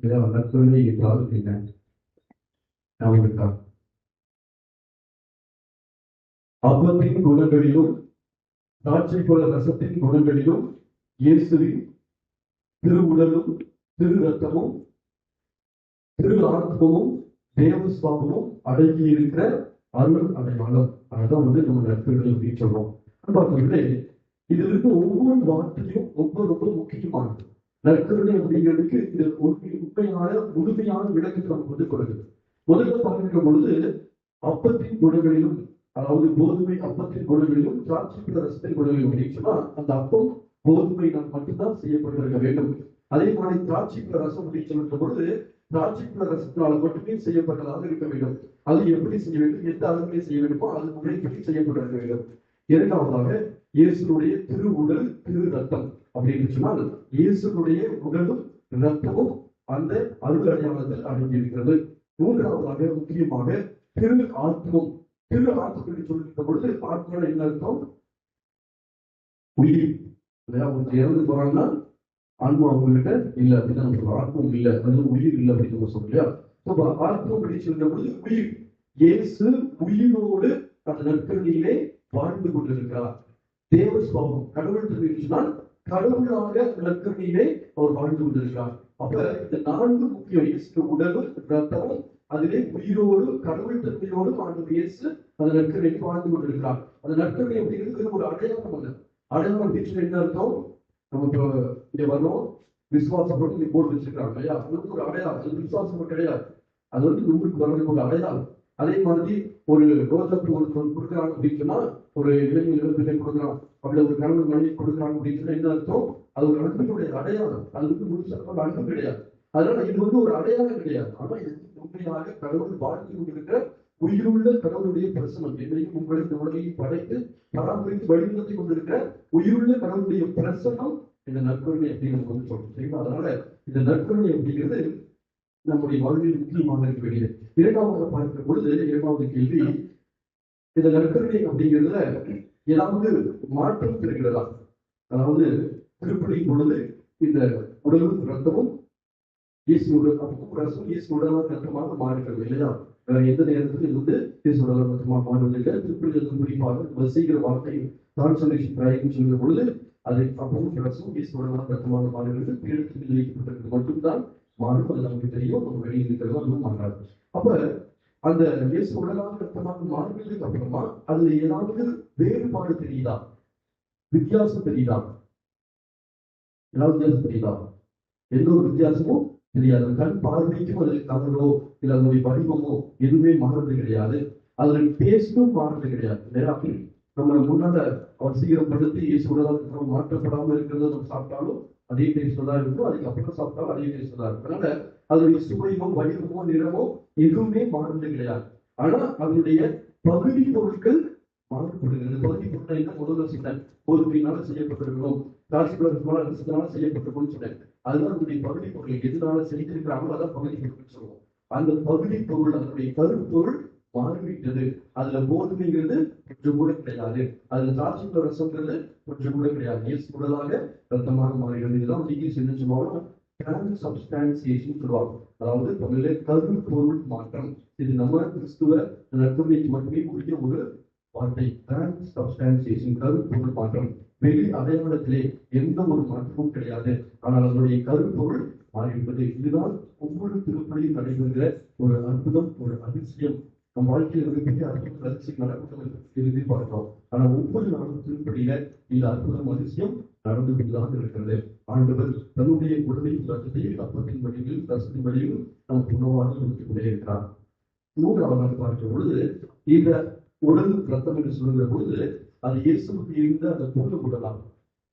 நற்கருணை என்றால் என்ன? ஞாபகம் இருக்கா? அப்பத்தின் குணங்களிலும் திராட்சை பழ ரசத்தின் குணங்களிலும் இயேசுவின் திருவுடலும் திரு ரத்தமும் திரு ஆத்மமும் தேவ சுவாபமும் அடங்கி இருக்கிற அருள் அடையாளம். அதான் நம்ம நற்கருணை அப்படின்னு சொல்றோம். பார்த்தீங்களே, இதுல இருக்க ஒவ்வொரு வார்த்தையும் ரொம்ப முக்கியமானது. நற்கருணை அப்படிங்கிறதுக்கு இது உண்மையான முழுமையான விளக்கத்தை நமக்கு கொடுக்குது. முதல்ல பார்க்கிற பொழுது அப்பத்தின் குணங்களிலும், அதாவது கோதுமை அப்பத்தின் குணங்களிலும் திராட்சை ரசத்தின் குணங்களிலும் அப்படின்னு சொன்னா, அந்த அப்பம் கோதுமையினால் மட்டும்தான் செய்யப்பட்டிருக்க வேண்டும். அதே மாதிரி திராட்சை ரசம் அப்படின்னு சொல்லுற பொழுது திராட்சை ரசத்தினால மட்டுமே செய்யப்பட்டதாக இருக்க வேண்டும். அது எப்படி செய்ய வேண்டும், எந்த அளவிலே செய்ய வேண்டுமோ அது முறைப்படி செய்யப்பட்டிருக்க வேண்டும். இரண்டாவதாக இயேசுடைய திரு உடல் திரு ரத்தம் அப்படின்னு சொன்னால், இயேசுடைய உடலும் ரத்தமும் அந்த அருள் அடையாளத்தில் அடங்கி இருக்கிறது. மூன்றாவதாக முக்கியமாக திரு ஆத்மம். திரு ஆத்மம் என்று சொல்லிட்ட பொழுது ஆத்மா என்ன அர்த்தம்? உயிர். இறந்து போறாங்கன்னா ஆன்மா அவங்ககிட்ட இல்ல அப்படின்னு நம்ம சொல்றோம். ஆத்மம் இல்ல, அது உயிர் இல்லை அப்படின்னு நம்ம சொல்றோம் இல்லையா? ஆத்மம் அப்படின்னு சொல்லிட்ட பொழுது உயிர். இயேசு உயிரோடு அந்த நற்கருணையிலே வாழ்ந்து கொண்டிருக்கிறார். தேவ சுவாபம், கடவுள் சொன்னால் கடவுளாக நற்கருணையிலே அவர் வாழ்ந்து கொண்டிருக்கிறார். அப்ப இந்த நான்கு முக்கியம், இயேசு உடலும் ரத்தமும் அதிலே உயிரோடு கடவுள் தன்மையோடு வாழ்ந்த இயேசு அந்த நற்கருணைக்கு வாழ்ந்து கொண்டிருக்கிறார். அந்த நற்கருணை அப்படிங்கிறது ஒரு அடையாளம் அல்ல. அடையாளம் அப்படின்னு என்ன அர்த்தம்? நம்ம இப்போ இங்க வர்றோம், விசுவாசப்பட்டு போட்டு வச்சிருக்காங்க இல்லையா? அது ஒரு அடையாளம். அது விசுவாசம் கிடையாது, அது உங்களுக்கு வரக்கூடிய ஒரு அடையாளம். அதே மாதிரி ஒரு ரோஜாக்கு ஒரு கொடுக்குறாங்க அப்படின்னு சொன்னா, ஒரு இளைஞர்கள் கொடுக்குறான், அப்படி ஒரு கணவன் மனைவி கொடுக்குறாங்க அப்படின்னு சொன்னா என்ன அர்த்தம்? அது ஒரு அன்பினுடைய அடையாளம். அது முழுசாக அன்பு கிடையாது. அதனால இது ஒரு அடையாளம் கிடையாது. ஆனா இது உண்மையாக கடவுள் வாழ்ந்து கொண்டிருக்கிற உயிருள்ள கடவுளுடைய பிரசனம். என்னையும் உங்களை இந்த உலகையும் படைத்து பராமரித்து வழிநடத்தி கொண்டிருக்கிற உயிருள்ள கடவுளுடைய பிரசனம் இந்த நற்கருணை அப்படின்னு நம்ம சொல்றோம். சரிங்களா? அதனால இந்த நற்கருணை அப்படிங்கிறது நம்முடைய வாழ்வில் முக்கியமாக இருக்க வேண்டியது. இரண்டாவது பார்க்கிற பொழுது இரண்டாவது கேள்வி, இந்த நற்கருணை அப்படிங்கிறதுல ஏதாவது மாற்றம் இருக்கிறதா? அதாவது திருப்பலியின் பொழுது இந்த உடலும் ரத்தமும் இயேசுடைய அப்பமும் ரசமும் இயேசு உடலாக ரத்தமாக மாறுகிறது இல்லையா? வேற எந்த நேரத்தில் இது இயேசு உடலாக ரத்தமாக மாறுவதில்லை. திருப்பலி குறிப்பாக வசீகர வார்த்தை டிரான்ஸ்லேஷன் பிராயம் சொல்கிற பொழுது அதை அப்பமும் ரசமும் இயேசு உடலாக ரத்தமாக மாறுகிறது. பீடத்தில் வைக்கப்பட்டிருக்கிறது மட்டும்தான் மாறும். அது நமக்கு தெரியும், நம்ம வெளியில் இருக்கிறது அதுவும் மாறாது. அப்ப அந்த இயேசு உடலாக ரத்தமாக மாறுவதற்கு அப்புறமா அதுல ஏதாவது வேறுபாடு தெரியுதா? வித்தியாசம் தெரியுதா? ஏதாவது வித்தியாசம் தெரியுதா? எந்த ஒரு வித்தியாசமும் தெரியாது. கண் பார்வைக்கும் அதில் கலரோ இல்ல அதனுடைய வடிவமோ எதுவுமே மாறுறது கிடையாது. அதுல டேஸ்டும் மாறுறது கிடையாது. நம்ம முன்னால அவர் சீக்கிரப்படுத்தி இயேசு உடலாக மாற்றப்படாமல் இருக்கிறத நம்ம சாப்பிட்டாலும் அதே டேஸ்ட் தான் இருக்கும், அதுக்கப்புறம் சாப்பிட்டாலும் அதே டேஸ்ட் தான் இருக்கும். அதனால அதனுடைய சுவையோ வடிவமோ நிறமோ எதுவுமே மாறுறது கிடையாது. ஆனா அதனுடைய பகுதி பொருட்கள் மாறுபடுகிறது. பகுதி பொருட்கள் என்ன? முதல்ல சொன்னேன், கோதுமையினால செய்யப்பட்டிருக்கணும், ரசத்தினால செய்யப்பட்டிருக்கும்னு சொன்னேன். அதுதான் அதனுடைய பகுதி பொருள். எதனால செய்திருக்கிறாங்களோ அதான் பகுதி பொருள் சொல்லுவோம். அந்த பகுதி பொருள், அதனுடைய கருப்பொருள் மாறிவிட்டது. அதுல கோதுமைங்கிறது கொஞ்சம் கூட கிடையாது, அதுல திராட்சை ரசம்ங்கிறது கொஞ்சம் கூட கிடையாது. இயேசு உடலாக ரத்தமாக மாறுகிறது. இதெல்லாம் இங்கிலீஷ் என்ன சொல்லுவாங்க? டிரான்ஸ்சப்ஸ்டான்சியேஷன் சொல்லுவாங்க. அதாவது தமிழ்ல கருப்பொருள் மாற்றம். இது நம்ம கிறிஸ்துவ நற்கருணைக்கு மட்டுமே உரிய ஒரு வார்த்தை. டிரான்ஸ்சப்ஸ்டான்சியேஷன், கருப்பொருள் மாற்றம். வெளி அடையாளத்திலே எந்த ஒரு மாற்றமும் கிடையாது, ஆனால் அதனுடைய கருப்பொருள் மாறிவிட்டது. இதுதான் ஒவ்வொரு திருப்பலியும் நடைபெறுகிற ஒரு அற்புதம், ஒரு அதிசயம். நம் வாழ்க்கையில் மிகப்பெரிய அற்புதம் அதிசயம் நடக்கும் எதிர்பார்க்கிறோம். ஆனா ஒவ்வொரு நாளும் திருப்பலியில இந்த அற்புதம் அதிசயம் நடந்து கொண்டுதான் இருக்கிறது. ஆண்டவர் தன்னுடைய உடலையும் ரத்தத்தையும் அப்பத்தின் வழியில் ரசத்தின் வழியில் நமக்கு உணவாக கொடுத்துக் கொண்டே இருக்கிறார். மூன்றாவது பார்க்கும் பொழுது இந்த உடல் ரத்தம் என்று சொல்லுகிற பொழுது அது இயேசுக்கு இருந்த அந்த பூர்ண உடலாம்.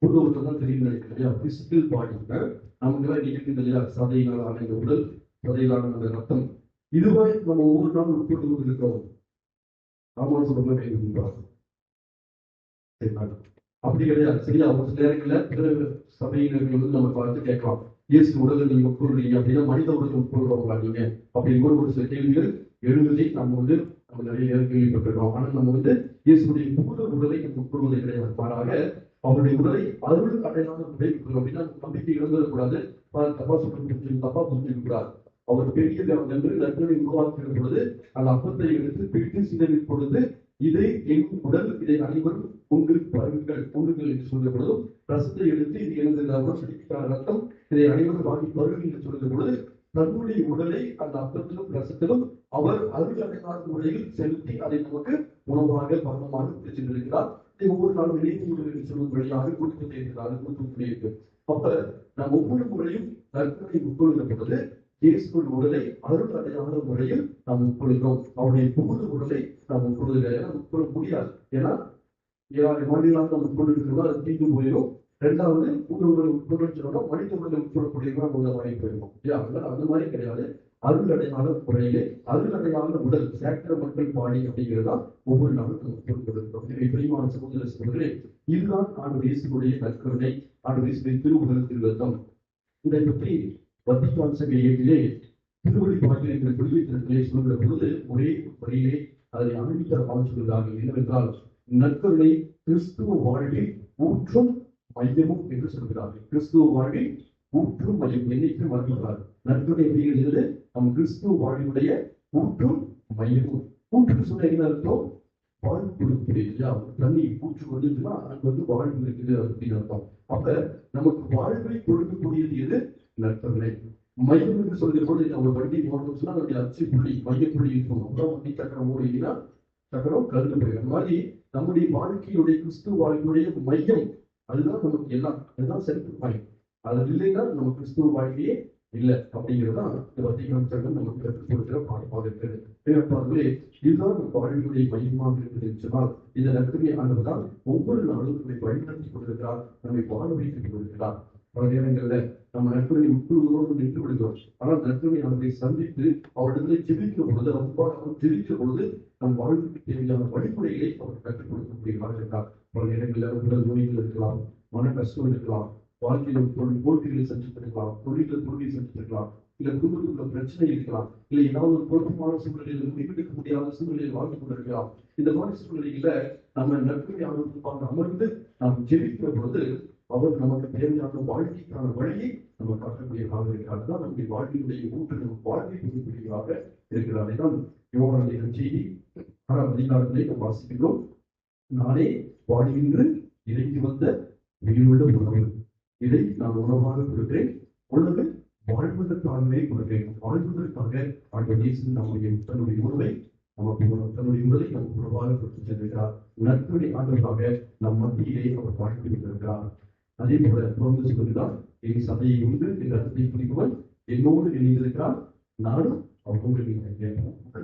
பூர்ண உடல் தான் தெரியும் நினைக்கிறேன். பிசிக்கல் பாடி நமக்கு எல்லாம் நிகழ்ச்சி இல்லையா? சதையினால் ஆன இந்த உடல், சதையிலான அந்த ரத்தம், இதுவே நம்ம ஒவ்வொரு நாளும் உட்கொண்டு கொண்டு இருக்கிறோம். ஆமாம் சொல்ல அப்படி கிடையாது. சரியா? ஒரு சில நேரங்களில் பிற சபையினர்கள் நம்ம பார்த்து கேட்கலாம், இயேசு உடலை நீங்க உட்கொள்றீங்க அப்படின்னா மனித உடலை உட்கொள்றவங்களா நீங்க அப்படின்னு கூட ஒரு சில கேள்விகள் எழுதுவதை நம்ம நிறைய நேரம் கேள்விப்பட்டிருக்கோம். ஆனால் நம்ம இயேசுடைய பூத உடலை நம்ம உட்கொள்வதை கிடையாது. மாறாக அவருடைய உடலை அருள் அடையாள உடை அப்படின்னா நம்பிக்கை இழந்துடக்கூடாது, தப்பா சொல்ல தப்பா புரிஞ்சுக்க கூடாது. அவர் பெரிய நற்கனை உருவாக்குகிற பொழுது அந்த அப்பத்தை எடுத்து பிடித்து சிதறின் பொழுது இதை என் உடல், இதை அனைவரும் உங்களுக்கு பருங்கள் என்று சொல்கிற பொழுதும் ரசத்தை எடுத்து இது எனது செடிக்கான ரத்தம், இதை அனைவரும் வாங்கி பருங்கள் என்று சொல்கிற பொழுது தன்னுடைய உடலை அந்த அப்பத்திலும் ரசத்திலும் அவர் அருள் அடையாள முறையில் செலுத்தி அதை நமக்கு உணவாக பரணமாக பிடிச்சிருக்கிறார். ஒவ்வொரு நாளும் இணைந்து சொல்லும் வழியாக கொடுத்துட்டே இருக்கிறார், கொடுத்துட்டே இருக்கு. அப்ப நாம் ஒவ்வொரு முறையும் நற்கனை உட்கொள்கிற பொழுது இயேசுவின் உடலை அருள் அடையாள முறையில் நாம் உட்கொள்கிறோம். அவருடைய பூத உடலை நாம் உட்கொள்ள முடியாது. ஏன்னா மாநிலம் நம்ம உட்கொள்ளிருக்கிறோம், அது தீண்டு போயிடும். ரெண்டாவது பூத உடலை உட்கொள்ளணும், மனித உடலை உட்கொள்ளக்கூடியவங்க அவங்க வாங்கி போயிடும். அந்த மாதிரி கிடையாது. அருள் அடையாள முறையிலே அருள் அடையாள உடல் சேக்கிர மக்கள் பாடி அப்படிங்கிறதா ஒவ்வொரு நாளும் நம்ம உட்கொள்கிறோம். பிரியமான சகோதர சகோதரர்களே, இதுதான் ஆண்டவர் இயேசுவுடைய நற்கருணை, ஆண்டவர் இயேசுவின் திருவுடல் திருவத்தம். இதை பற்றி வத்திக்கான் சபை ஏட்டிலே திருவள்ளி பாக்கியங்களை வெளியிட்டிருக்கிறே சொல்கிற பொழுது ஒரே வழியிலே அதை அமைதித்தரமாக சொல்கிறார்கள். என்னவென்றால் நற்கருணை கிறிஸ்துவ வாழ்வில் ஊற்றும் மையமும் என்று சொல்கிறார்கள். கிறிஸ்துவ வாழ்வில் ஊற்றும் மையம் என்னைக்கு மறக்கிறார். நற்கருணை அப்படிங்கிறது நம் கிறிஸ்துவ வாழ்வினுடைய ஊற்றும் மையமும். ஊற்றுக்கு சொன்ன என்ன அர்த்தம்? வாழ்வு கொடுக்கக்கூடிய தண்ணி ஊற்று வந்துச்சுன்னா அங்கு வாழ்வு இருக்குது அப்படின்னு அர்த்தம். அப்ப நமக்கு வாழ்வை கொடுக்கக்கூடியது எது? நற்கருணை. மையம் என்று சொல்கிற போது நம்ம வண்டி ஓடணும் சொன்னா நம்முடைய அச்சு புள்ளி மைய புள்ளி இருக்கும். அப்புறம் வண்டி சக்கரம் ஓடினா சக்கரம் கருது போயிடும். அந்த மாதிரி நம்முடைய வாழ்க்கையுடைய கிறிஸ்துவ வாழ்க்கையுடைய மையம் அதுதான் நமக்கு எல்லாம், அதுதான் சென்ட்ரல் பாயிண்ட். அது இல்லைன்னா நம்ம கிறிஸ்துவ வாழ்க்கையே இல்லை அப்படிங்கிறதான் இந்த வத்திக்கான் சங்கம் நமக்கு கற்றுக் கொடுக்கிற பாடமாக இருக்கிறது. பேரப்பார்களே, இதுதான் நம்ம வாழ்க்கையுடைய மையமாக இருக்குது என்று சொன்னால் இந்த நற்கருணை ஆண்டவர் தான் ஒவ்வொரு நாளும் நம்மை வழிநடத்தி கொண்டிருக்கிறார், நம்மை வாழ வைத்துக் கொண்டிருக்கிறார். பல நேரங்கள்ல நம்ம நற்கருணை உட்கொள்வதோடு நின்று விடுகிறோம். ஆனால் நற்கருணை அவரை சந்தித்து அவரிடத்தை ஜெபிக்கிற பொழுது அவர் ஜெபிக்கிற பொழுது நம் வாழ்வுக்கு தேவையான வழிமுறைகளை அவர் கற்றுக் கொடுக்கக்கூடியவராக இருக்கிறார். பல நேரங்களில் உடல் நோய்கள் இருக்கலாம், மன கஷ்டம் இருக்கலாம், வாழ்க்கையில் போட்டிகளை சந்தித்திருக்கலாம், தொழில்கள் தோல்வி சந்தித்திருக்கலாம், இல்ல குடும்பத்துக்குள்ள பிரச்சனை இருக்கலாம், இல்ல ஏதாவது ஒரு குழப்பமான சூழ்நிலையில் முடிவெடுக்க முடியாத சூழ்நிலையில் வாழ்ந்து கொண்டிருக்கலாம். இந்த மாதிரி சூழ்நிலையில நம்ம நற்கருணை ஆண்டவருக்காக அமர்ந்து நாம் ஜெபிக்கிற பொழுது அவர் நமக்கு தேவையான வாழ்க்கைக்கான வழியை நம்ம காட்டக்கூடியவராக இருக்கிறார். அதுதான் நம்முடைய வாழ்க்கையுடைய ஊற்று, நமக்கு வாழ்க்கை கொடுக்கக்கூடியவராக இருக்கிறார். தான் யோவானுடைய செய்தி 6ஆம் அதிகாரத்திலே நாம் வாசிக்கிறோம். நானே வாழ்கின்ற இறைக்கு வந்த உயிருள்ள உணவு, இதை நான் உணவாக கொடுக்கிறேன், உணவு வாழ்வதற்காகவே கொடுக்கிறேன். வாழ்வதற்காக ஆண்டவர் இயேசு தன்னுடைய உணவை நமக்கு தன்னுடைய உடலை நமக்கு உணவாக கொடுத்து சென்றிருக்கிறார். நற்கருணை ஆண்டவராக நம் மத்தியிலே அவர் வாழ்க்கை கொண்டிருக்கிறார். அதே போல தொடர்ந்து சொல்கிறார், என் சதையை உண்டு என் ரத்தத்தை குடிப்பவன் என்னோடு இணைந்திருக்கிறார், நானும் அவனோடு இணைந்திருக்கிறேன்.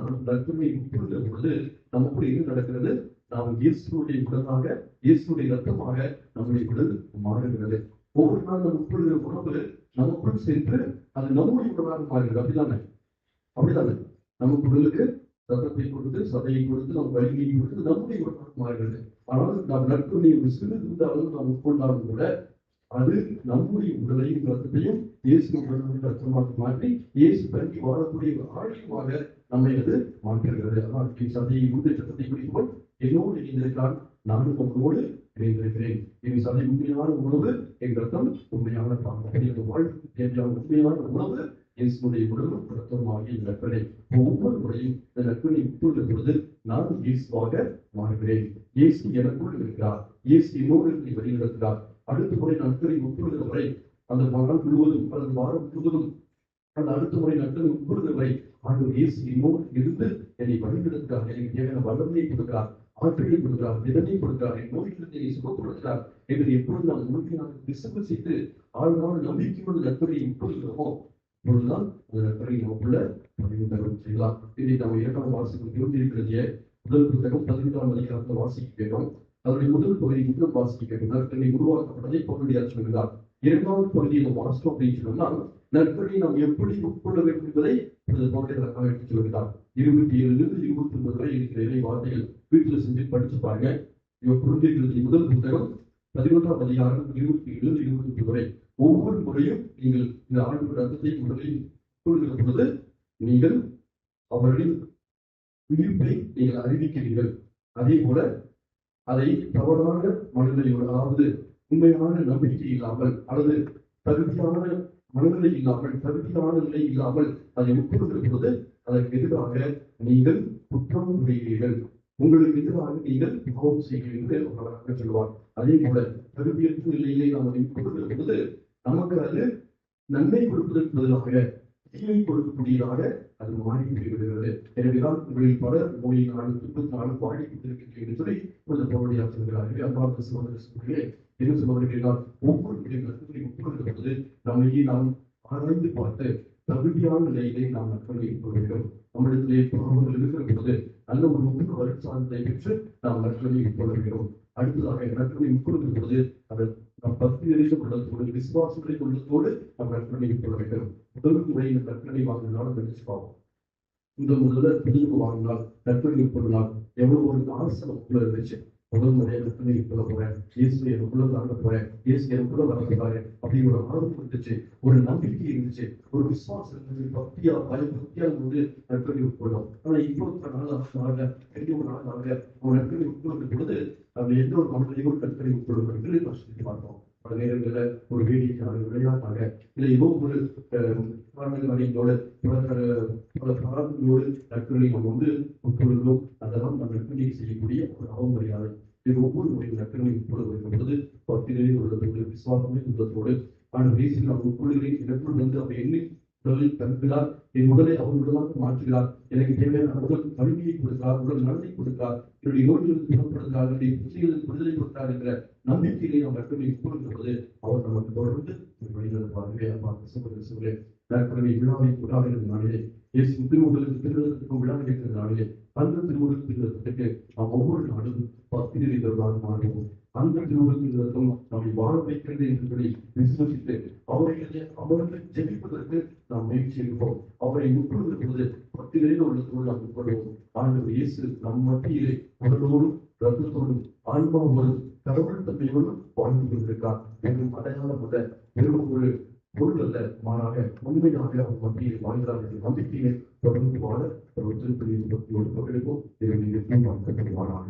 நான் நற்கருணை உட்கொள்கிற பொழுது நமக்குள்ள என்ன நடக்கிறது? நாம் இயேசுடைய உடலாக இயேசுடைய ரத்தமாக நம்முடைய உடல் மாறுகிறது. ஒவ்வொரு நாள் நம்ம உட்கொள்கிற உணவு நமக்குள் சென்று அது நம்முடைய உடலாக மாறுகிறது. அப்படிதானே நமக்கு உடலுக்கு ரத்தத்தை கொடுத்து சதையை கொடுத்து நம்ம வலிமையை கொடுத்து நம்முடைய உடலாக மாறுகிறது. ஆனால் நாம் நற்கருணை ஒரு சிறு அளவு நாம் உட்கொண்டாலும் கூட அது நம்முடைய உடலையும் ரத்தத்தையும் இயேசு உடலையும் ரத்தமாக மாற்றி இயேசு தங்கி வாழக்கூடிய ஆழமாக நம்மை அது மாற்றுகிறது. அதான் சதையை உண்டு ரத்தத்தை குடிப்போம் என்னோடு இணைந்திருக்கிறான், நானும் உங்களோடு இணைந்திருக்கிறேன். என் சதை உண்மையான உணவு, என் ரத்தம் உண்மையான பாம்பு. வாழ்க்கை தேவையான உண்மையான உணவு இயேசுடைய உடலும் ரத்தமாகிய நற்கருணை. ஒவ்வொரு முறையும் இந்த நற்கருணை உட்கொள்ளும் பொழுது நான் இயேசுவாக மாறுகிறேன். இயேசு எனக்குள் இருக்கிறார், இயேசு என்னோடு வழிநடத்துகிறார். அடுத்த முறை நற்கருணை உட்கொள்கிற வரை அந்த நாள் முழுவதும் அல்லது வாரம் முழுவதும் அந்த அடுத்த முறை நற்கருணை உட்கொள்கிற வரை ஆண்டவர் இயேசு என்னோடு இருந்து என்னை வழிநடத்துகிறார், எனக்கு தேவையான வல்லமையை கொடுக்கிறார், ஆற்றலை கொடுக்கிறார், திறனை கொடுக்கிறார், என் நோய்களுக்கு சுகம் கொடுக்கிறார் என்று எப்பொழுது நாம் முழுமையாக விசுவசித்து ஆழ்வான நம்பிக்கையோடு நற்கருணை உட்கொள்கிறோமோ அப்பொழுதுதான் அந்த நற்கருணை நமக்குள்ள பரிந்துரை செய்யலாம். இதை நம்ம 2ஆம் வாசிப்பு எழுதியிருக்கிறதைய முதல் புத்தகம் 15ஆம் அதிகாரத்தில் வாசிக்க கேட்டோம். அதனுடைய முதல் பகுதி முதல் வாசிக்க கேட்டோம். நற்கருணை உருவாக்கப்பட்டதை பகுதியா சொல்கிறார். 2வது பகுதியை நம்ம வாசித்தோம் அப்படின்னு சொன்னால் நற்கருணை நாம் எப்படி உட்கொள்ள வேண்டும் என்பதை எடுத்து சொல்கிறார். 27 to 29 வரை இருக்கிற இறை வார்த்தைகள் வீட்டில் செஞ்சு படிச்சு பாருங்க. இவர் புரிஞ்சிருக்கிறது முதல் புத்தகம் 11ஆம் அதிகாரம் 27, 28 வரை. ஒவ்வொரு முறையும் நீங்கள் இந்த ஆண்டு ரத்தத்தை முதலில் கொள்கிற பொழுது நீங்கள் அவர்களின் உயிர்ப்பை நீங்கள் அறிவிக்கிறீர்கள். அதே போல அதை தவறான மனநிலையோடு, அதாவது உண்மையான நம்பிக்கை இல்லாமல் அல்லது தகுதியான மனநிலை இல்லாமல், தகுதியான நிலை இல்லாமல் அதை உட்கொள்கிற பொழுது அதற்கு எதிராக நீங்கள் குற்றம் புரிகிறீர்கள், உங்களுக்கு எதிராக நீங்கள் பாவம் செய்கிறீர்கள் என்று சொல்வார். அதே போல தகுதியற்ற நிலையிலே நாம் அதை உட்கொள்கிற பொழுது நமக்கு அது நன்மை கொடுப்பதற்கு பதிலாக தீமை கொடுக்கக்கூடியதாக அது மாறி விடுகிறது. எனவேதான் உங்களில் பலர் நோயினால் துன்பத்தினாலும் வாடி கொண்டிருக்கிறீர்கள் என்று சொல்லி கொஞ்சம் பவுலடியார் சொல்கிறார்கள். அன்பார்ந்த சகோதரர்களே, என்ன சொல்ல வருகிறார்? ஒவ்வொரு கருத்துக்களை உட்கொள்கிற போது நம்மையே நாம் ஆராய்ந்து பார்த்து தகுதியான நிலையிலே நாம் நற்கொலை கொள்கிறோம். நம்மிடத்திலே பாவங்கள் இருக்கிற போது நல்ல ஒரு முழு வருஷத்தை பெற்று நாம் நற்கொலை கொள்கிறோம். அடுத்ததாக நற்கொலை உட்கொள்கிற போது அதை நாம் பக்தி நிறைந்த உள்ளத்தோடு, விசுவாசங்களை உள்ளத்தோடு நாம் நற்கொலை கொள்ள வேண்டும். முதல் முறை நற்கொலை வாங்கினாலும் நினைச்சுப்பாவோம். இந்த முதல்ல புதுப்பு வாங்கினால் நற்கொலை கொள்ளலாம். எவ்வளவு ஒரு ஆசனம் உள்ள இருந்துச்சு. முதல் முறையை நற்கொலை கொள்ள போறேன், இயேசு எனக்குள்ள வாங்க போறேன், இயேசு எனக்குள்ள வரப்போறாரு அப்படின்னு ஒரு ஆர்வம் இருந்துச்சு, ஒரு நம்பிக்கை இருந்துச்சு, ஒரு விசுவாசம் இருந்துச்சு. பக்தியா பயபக்தியா வந்து நற்கொலை உட்கொள்ளும். ஆனா இப்போ நாளாக 2 நாளாக ஒரு நற்கொலை உட்கொள்ளும் பொழுது அந்த எந்த ஒரு மனதிலையும் நற்கொலை உட்கொள்ளும் என்று நாம் சொல்லி பார்த்தோம். பல நேரங்களில் ஒரு வேடிக்கையாக, விளையாட்டாக, இல்லை ஏதோ ஒரு காரணங்களோடு பல காரணங்களோடு நற்கொலை நம்ம வந்து உட்கொள்கிறோம். அதெல்லாம் நம்ம நற்கொலை செய்யக்கூடிய ஒரு அவமரியாதை. இது ஒவ்வொரு முறையும் நற்கொலை உட்கொள்ள வரும்போது பக்தியிலே உள்ளதோடு, விசுவாசமே உள்ளதோடு, ஆனால் பேசி நான் உட்கொள்கிறேன், எனக்குள் வந்து அவர் என்னை உடலில் தங்குகிறார், என் உடலை அவர் உடலாக மாற்றுகிறார், எனக்கு தேவையான உடல் வலிமையை கொடுக்கிறார், உடல் நலனை கொடுக்கிறார், என்னுடைய நோய்களுக்கு குணப்படுகிறார், என்னுடைய பிரச்சனைகளுக்கு விடுதலை கொடுக்கிறார் என்ற நம்பிக்கையிலே நாம் நற்கொலை உட்கொள்கிறது. அவர் நமக்கு தொடர்ந்து வழிநடத்துவார்களே. அம்மா நற்கொலை விழாவை கொண்டாடுகிற நாளிலே, இயேசு திருமுகலுக்கு திருவிழத்துக்கும் விழா கிடைக்கிற நாளிலே, அந்த திருமுகல் திருவிழத்துக்கு நாம் ஒவ்வொரு நாளும் பக்தி நிறைந்தவர்களாக மாறுவோம். அந்த திருமுகல் திருவிழத்தும் நம்மை வாழ வைக்கிறது என்று விசுவசித்து அவரை ஜெபிப்பதற்கு நாம் முயற்சி எடுப்போம். அவரை உட்கொள்கிற பொழுது பக்தி நிறைந்த உள்ளத்தோடு நாம் உட்கொள்வோம். ஆண்டவர் இயேசு நம் மத்தியிலே உடலோடும் ரத்தத்தோடும் ஆன்மாவோடும் கடவுள் தன்மையோடும் வாழ்ந்து கொண்டிருக்கிறார். வெறும் அடையாளம் அல்ல, வெறும் ஒரு பொருள் அல்ல, மாறாக உண்மையாக அவர் மத்தியில் வாழ்கிறார் என்ற நம்பிக்கையை தொடர்ந்து வாழ ஒரு திருப்பதியின் பக்தியோடு பகிர்வோம். இதை நீங்கள் வாழாக